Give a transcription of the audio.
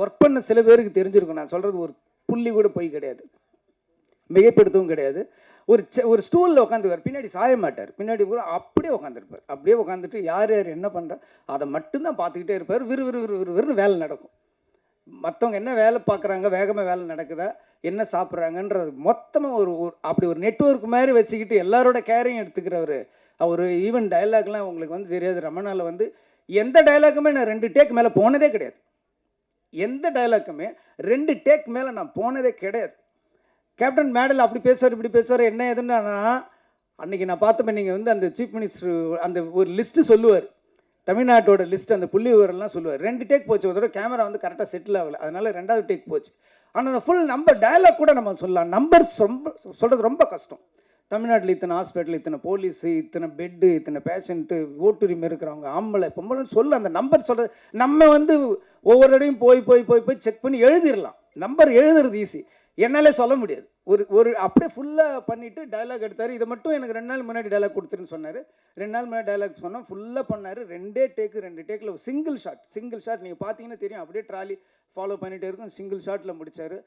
Work பண்ண சில பேருக்கு தெரிஞ்சிருக்கும். நான் சொல்கிறது ஒரு புள்ளி கூட பொய் கிடையாது, மிகைப்படுத்தவும் கிடையாது. ஒரு ஸ்டூலில் உட்காந்துருவார், பின்னாடி சாய மாட்டார், பின்னாடி கூட அப்படியே உட்காந்துருப்பார். அப்படியே உட்காந்துட்டு யார் யார் என்ன பண்ணுறா அதை மட்டும்தான் பார்த்துக்கிட்டே இருப்பார். விறுவிறுன்னு வேலை நடக்கும். மற்றவங்க என்ன வேலை பார்க்குறாங்க, வேகமாக வேலை நடக்குதா, என்ன சாப்பிட்றாங்கன்றது மொத்தமாக அப்படி ஒரு நெட்வொர்க் மாதிரி வச்சுக்கிட்டு எல்லாரோட கேரையும் எடுத்துக்கிறவர். அவர் ஈவன் டைலாக்லாம் உங்களுக்கு வந்து தெரியாது. ரமணாவில் வந்து எந்த டைலாக்குமே நான் 2 டேக் மேலே போனதே கிடையாது. எந்த டைலாக்குமே 2 டேக் மேலே நான் போனதே கிடையாது. கேப்டன் மேடல் அப்படி பேசுவார், இப்படி பேசுவார், என்ன ஏதுன்னா அன்றைக்கி நான் பார்த்தப்ப நீங்கள் வந்து அந்த சீஃப் மினிஸ்டர் அந்த ஒரு லிஸ்ட்டு சொல்லுவார், தமிழ்நாட்டோட லிஸ்ட், அந்த புள்ளி விவரம்லாம் சொல்லுவார். 2 டேக் போச்சு. ஒரு தடவை கேமரா வந்து கரெக்டாக செட்டில் ஆகலை, அதனால் 2வது டேக் போச்சு. ஆனால் அந்த ஃபுல் நம்பர் டைலாக் கூட நம்ம சொல்லலாம். நம்பர்ஸ் ரொம்ப சொல்கிறது ரொம்ப கஷ்டம். தமிழ்நாட்டில் இத்தனை ஹாஸ்பிட்டல், இத்தனை போலீஸு, இத்தனை பெட்டு, இத்தனை பேஷண்ட்டு, ஓட்டுரிமை இருக்கிறவங்க, ஆம்பளை பொம்பளைன்னு சொல்ல அந்த நம்பர் சொல்கிறது. நம்ம வந்து ஒவ்வொரு தடையும் போய் செக் பண்ணி எழுதிடலாம். நம்பர் எழுதுறது ஈஸி, என்னாலே சொல்ல முடியாது. ஒரு அப்படியே ஃபுல்லாக பண்ணிவிட்டு டைலாக் எடுத்தார். இதை மட்டும் எனக்கு 2 நாள் முன்னாடி டைலாக் கொடுத்துருன்னு சொன்னார். 2 நாள் முன்னாடி டைலாக் சொன்னால் ஃபுல்லாக பண்ணார். 2 டேக்கில் சிங்கிள் ஷாட் நீங்கள் பார்த்தீங்கன்னா தெரியும். அப்படியே ட்ராலி ஃபாலோ பண்ணிகிட்டே இருக்கும், சிங்கிள் ஷாட்டில் முடித்தார்.